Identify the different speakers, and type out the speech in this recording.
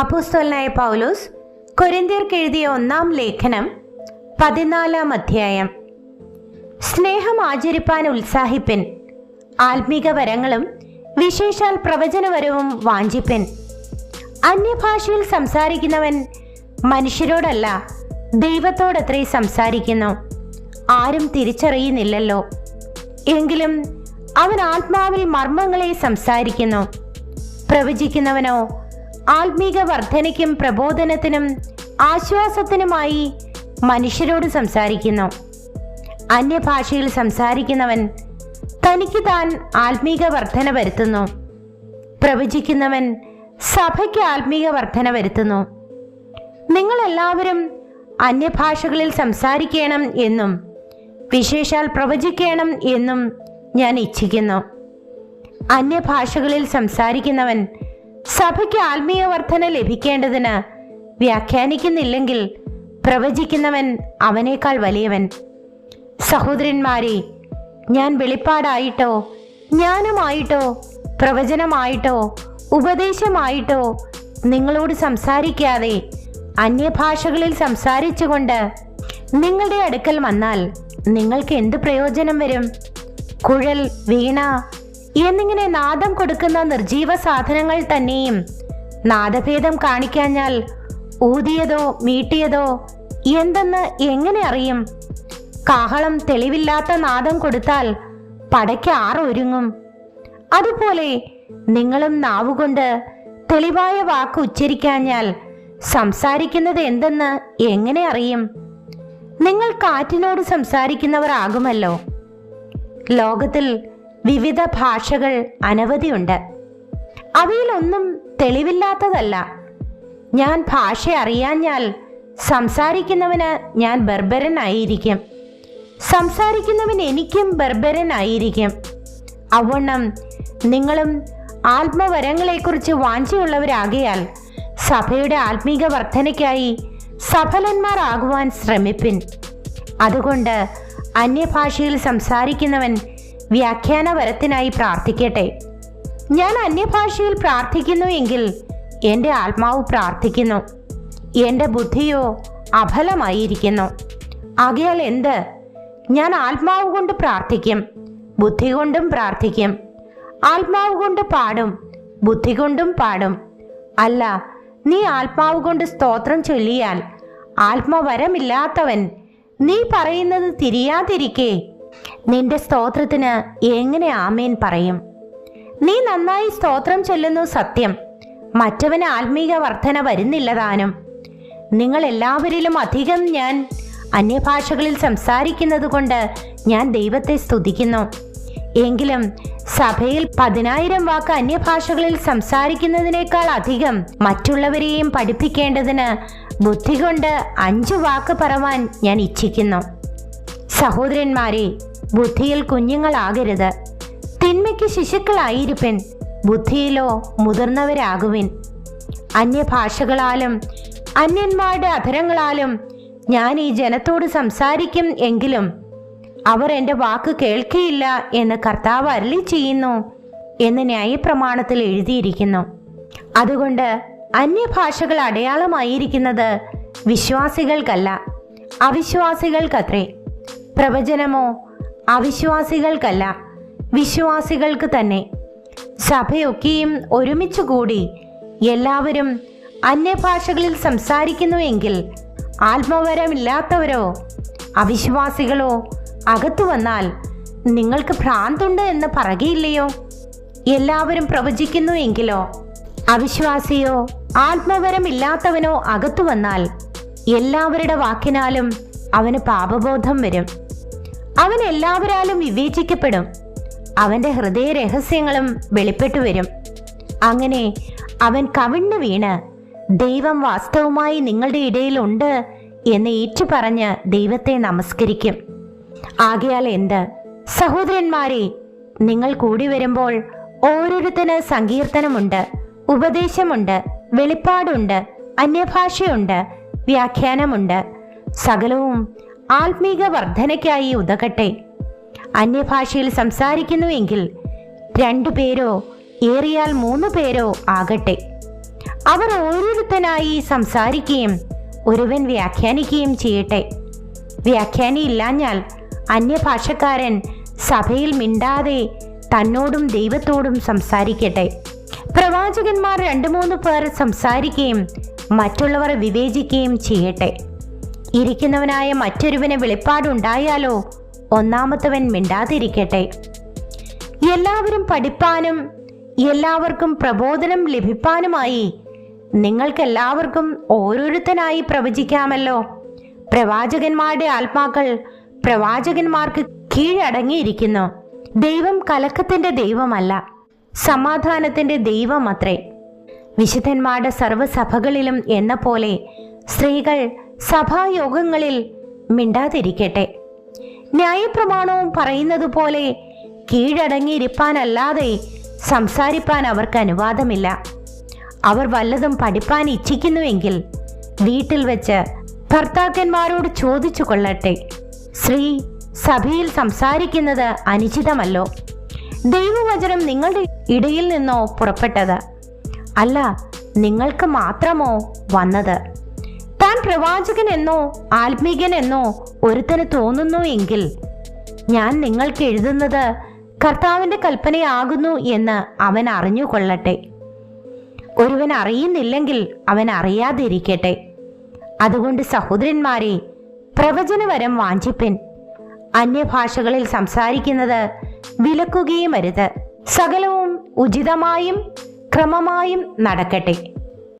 Speaker 1: അപ്പോസ്തലനായ പൗലോസ് കൊരിന്ത്യർക്ക് എഴുതിയ 1-ാം ലേഖനം 14-ാം അധ്യായം. സ്നേഹം ആചരിപ്പാൻ ഉത്സാഹിപ്പിൻ, ആത്മീക വരങ്ങളും വിശേഷാൽ പ്രവചനവരവും വാഞ്ചിപ്പിൻ. അന്യഭാഷയിൽ സംസാരിക്കുന്നവൻ മനുഷ്യരോടല്ല ദൈവത്തോടത്രേ സംസാരിക്കുന്നു. ആരും തിരിച്ചറിയുന്നില്ലല്ലോ. എങ്കിലും അവൻ ആത്മാവിൽ മർമ്മങ്ങളെ സംസാരിക്കുന്നു. പ്രവചിക്കുന്നവനോ ആത്മീക വർധനയ്ക്കും പ്രബോധനത്തിനും ആശ്വാസത്തിനുമായി മനുഷ്യരോട് സംസാരിക്കുന്നു. അന്യഭാഷയിൽ സംസാരിക്കുന്നവൻ തനിക്ക് താൻ ആത്മീക വർധന വരുത്തുന്നു. പ്രവചിക്കുന്നവൻ സഭയ്ക്ക് ആത്മീക വർധന വരുത്തുന്നു. നിങ്ങളെല്ലാവരും അന്യഭാഷകളിൽ സംസാരിക്കണം എന്നും വിശേഷാൽ പ്രവചിക്കണം എന്നും ഞാൻ ഇച്ഛിക്കുന്നു. അന്യഭാഷകളിൽ സംസാരിക്കുന്നവൻ സഭയ്ക്ക് ആത്മീയ വർധന ലഭിക്കേണ്ടതിന് വ്യാഖ്യാനിക്കുന്നില്ലെങ്കിൽ പ്രവചിക്കുന്നവൻ അവനേക്കാൾ വലിയവൻ. സഹോദരന്മാരെ, ഞാൻ വെളിപ്പാടായിട്ടോ ജ്ഞാനമായിട്ടോ പ്രവചനമായിട്ടോ ഉപദേശമായിട്ടോ നിങ്ങളോട് സംസാരിക്കാതെ അന്യഭാഷകളിൽ സംസാരിച്ചുകൊണ്ട് നിങ്ങളുടെ അടുക്കൽ വന്നാൽ നിങ്ങൾക്ക് എന്ത് പ്രയോജനം വരും? കുഴൽ, വീണ എന്നിങ്ങനെ നാദം കൊടുക്കുന്ന നിർജീവ സാധനങ്ങൾ തന്നെയും നാദഭേദം കാണിക്കാഞ്ഞാൽ ഊതിയതോ മീട്ടിയതോ എന്തെന്ന് എങ്ങനെ അറിയും? കാഹളം തെളിവില്ലാത്ത നാദം കൊടുത്താൽ പടയ്ക്ക് ആറൊരുങ്ങും. അതുപോലെ നിങ്ങളും നാവുകൊണ്ട് തെളിവായ വാക്ക് ഉച്ചരിക്കാഞ്ഞാൽ സംസാരിക്കുന്നത് എന്തെന്ന് എങ്ങനെ അറിയും? നിങ്ങൾ കാറ്റിനോട് സംസാരിക്കുന്നവർ ആകുമല്ലോ. ലോകത്തിൽ വിവിധ ഭാഷകൾ അനവധിയുണ്ട്. അവയിലൊന്നും തെളിവില്ലാത്തതല്ല. ഞാൻ ഭാഷ അറിയാഞ്ഞാൽ സംസാരിക്കുന്നവന് ഞാൻ ബർബരനായിരിക്കും, സംസാരിക്കുന്നവൻ എനിക്കും ബർബരനായിരിക്കും. അവണ്ണം നിങ്ങളും ആത്മവരങ്ങളെക്കുറിച്ച് വാഞ്ചയുള്ളവരാകയാൽ സഭയുടെ ആത്മീക വർധനയ്ക്കായി സഫലന്മാർ ആകുവാൻ ശ്രമിപ്പിൻ. അതുകൊണ്ട് അന്യഭാഷയിൽ സംസാരിക്കുന്നവൻ വ്യാഖ്യാനവരത്തിനായി പ്രാർത്ഥിക്കട്ടെ. ഞാൻ അന്യഭാഷയിൽ പ്രാർത്ഥിക്കുന്നു എങ്കിൽ എൻ്റെ ആത്മാവ് പ്രാർത്ഥിക്കുന്നു, എൻ്റെ ബുദ്ധിയോ അഫലമായിരിക്കുന്നു. ആകയാൽ എന്ത്? ഞാൻ ആത്മാവ് കൊണ്ട് പ്രാർത്ഥിക്കും, ബുദ്ധി കൊണ്ടും പ്രാർത്ഥിക്കും. ആത്മാവ് കൊണ്ട് പാടും, ബുദ്ധി കൊണ്ടും പാടും. അല്ല, നീ ആത്മാവ് കൊണ്ട് സ്തോത്രം ചൊല്ലിയാൽ ആത്മവരമില്ലാത്തവൻ നീ പറയുന്നത് തിരിയാതിരിക്കെ നിന്റെ സ്തോത്രത്തിന് എങ്ങനെ ആമേൻ പറയും? നീ നന്നായി സ്തോത്രം ചൊല്ലുന്നു സത്യം, മറ്റവന് ആത്മീക വർധന വരുന്നില്ലതാനും. നിങ്ങൾ എല്ലാവരിലും അധികം ഞാൻ അന്യഭാഷകളിൽ സംസാരിക്കുന്നത് കൊണ്ട് ഞാൻ ദൈവത്തെ സ്തുതിക്കുന്നു. എങ്കിലും സഭയിൽ 10,000 വാക്ക് അന്യഭാഷകളിൽ സംസാരിക്കുന്നതിനേക്കാൾ അധികം മറ്റുള്ളവരെയും പഠിപ്പിക്കേണ്ടതിന് ബുദ്ധി കൊണ്ട് 5 വാക്ക് പറവാൻ ഞാൻ ഇച്ഛിക്കുന്നു. സഹോദരന്മാരെ, ബുദ്ധിയിൽ കുഞ്ഞുങ്ങളാകരുത്, തിന്മയ്ക്ക് ശിശുക്കളായിരിപ്പിൻ, ബുദ്ധിയിലോ മുതിർന്നവരാകുവിൻ. അന്യഭാഷകളാലും അന്യന്മാരുടെ അധരങ്ങളാലും ഞാൻ ഈ ജനത്തോട് സംസാരിക്കും എങ്കിലും അവർ എൻ്റെ വാക്ക് കേൾക്കുകയില്ല എന്ന് കർത്താവ് അരുളി ചെയ്യുന്നു എന്ന് ന്യായപ്രമാണത്തിൽ എഴുതിയിരിക്കുന്നു. അതുകൊണ്ട് അന്യഭാഷകൾ അടയാളമായിരിക്കുന്നത് വിശ്വാസികൾക്കല്ല, അവിശ്വാസികൾക്കത്രേ. പ്രവചനമോ അവിശ്വാസികൾക്കല്ല, വിശ്വാസികൾക്ക് തന്നെ. സഭയൊക്കെയും ഒരുമിച്ച് കൂടി എല്ലാവരും അന്യഭാഷകളിൽ സംസാരിക്കുന്നു എങ്കിൽ ആത്മവരമില്ലാത്തവരോ അവിശ്വാസികളോ അകത്തു വന്നാൽ നിങ്ങൾക്ക് ഭ്രാന്തുണ്ട് എന്ന് പറയുകയില്ലയോ? എല്ലാവരും പ്രവചിക്കുന്നു എങ്കിലോ അവിശ്വാസിയോ ആത്മവരമില്ലാത്തവനോ അകത്തു വന്നാൽ എല്ലാവരുടെ വാക്കിനാലും അവന് പാപബോധം വരും. അവൻ എല്ലാവരാലും വിവേചിക്കപ്പെടും. അവൻ്റെ ഹൃദയ രഹസ്യങ്ങളും വെളിപ്പെട്ടു വരും. അങ്ങനെ അവൻ കവിണ്ണു വീണ് ദൈവം വാസ്തവമായി നിങ്ങളുടെ ഇടയിലുണ്ട് എന്ന് ഏറ്റുപറഞ്ഞ് ദൈവത്തെ നമസ്കരിക്കും. ആകയാൽ എന്ത്? സഹോദരന്മാരെ, നിങ്ങൾ കൂടി വരുമ്പോൾ ഓരോരുത്തന് സങ്കീർത്തനമുണ്ട്, ഉപദേശമുണ്ട്, വെളിപ്പാടുണ്ട്, അന്യഭാഷയുണ്ട്, വ്യാഖ്യാനമുണ്ട്. സകലവും ആത്മീക വർധനയ്ക്കായി ഉതകട്ടെ. അന്യഭാഷയിൽ സംസാരിക്കുന്നു എങ്കിൽ 2 പേരോ ഏറിയാൽ 3 പേരോ ആകട്ടെ. അവർ ഓരോരുത്തനായി സംസാരിക്കുകയും ഒരുവൻ വ്യാഖ്യാനിക്കുകയും ചെയ്യട്ടെ. വ്യാഖ്യാനി ഇല്ലാഞ്ഞാൽ അന്യഭാഷക്കാരൻ സഭയിൽ മിണ്ടാതെ തന്നോടും ദൈവത്തോടും സംസാരിക്കട്ടെ. പ്രവാചകന്മാർ 2-3 പേർ സംസാരിക്കുകയും മറ്റുള്ളവർ വിവേചിക്കുകയും ചെയ്യട്ടെ. ഇരിക്കുന്നവനായ മറ്റൊരുവന് വെളിപ്പാടുണ്ടായാലോ ഒന്നാമത്തവൻ മിണ്ടാതിരിക്കട്ടെ. എല്ലാവരും പഠിപ്പാനും എല്ലാവർക്കും പ്രബോധനം ലഭിപ്പാനുമായി നിങ്ങൾക്കെല്ലാവർക്കും ഓരോരുത്തനായി പ്രവചിക്കാമല്ലോ. പ്രവാചകന്മാരുടെ ആത്മാക്കൾ പ്രവാചകന്മാർക്ക് കീഴടങ്ങിയിരിക്കുന്നു. ദൈവം കലക്കത്തിന്റെ ദൈവമല്ല, സമാധാനത്തിന്റെ ദൈവമത്രേ. വിശുദ്ധന്മാരുടെ സർവ്വസഭകളിലും എന്ന പോലെ സ്ത്രീകൾ സഭായോഗങ്ങളിൽ മിണ്ടാതിരിക്കട്ടെ. ന്യായപ്രമാണവും പറയുന്നത് പോലെ കീഴടങ്ങിയിരിപ്പാനല്ലാതെ സംസാരിപ്പാൻ അവർക്ക് അനുവാദമില്ല. അവർ വല്ലതും പഠിപ്പാൻ ഇച്ഛിക്കുന്നുവെങ്കിൽ വീട്ടിൽ വെച്ച് ഭർത്താക്കന്മാരോട് ചോദിച്ചു കൊള്ളട്ടെ. സ്ത്രീ സഭയിൽ സംസാരിക്കുന്നത് അനുചിതമല്ലോ. ദൈവവചനം നിങ്ങളുടെ ഇടയിൽ നിന്നോ പുറപ്പെട്ടത് അല്ല, നിങ്ങൾക്ക് മാത്രമോ വന്നത്? താൻ പ്രവാചകൻ എന്നോ ആത്മീകൻ എന്നോ ഒരുത്തന് തോന്നുന്നു എങ്കിൽ ഞാൻ നിങ്ങൾക്ക് എഴുതുന്നത് കർത്താവിന്റെ കൽപ്പനയാകുന്നു എന്ന് അവൻ അറിഞ്ഞുകൊള്ളട്ടെ. ഒരുവൻ അറിയുന്നില്ലെങ്കിൽ അവൻ അറിയാതിരിക്കട്ടെ. അതുകൊണ്ട് സഹോദരന്മാരെ, പ്രവചനവരം വാഞ്ചിപ്പിൻ. അന്യഭാഷകളിൽ സംസാരിക്കുന്നത് വിലക്കുകയും അരുത്. സകലവും ഉചിതമായും ക്രമമായും നടക്കട്ടെ.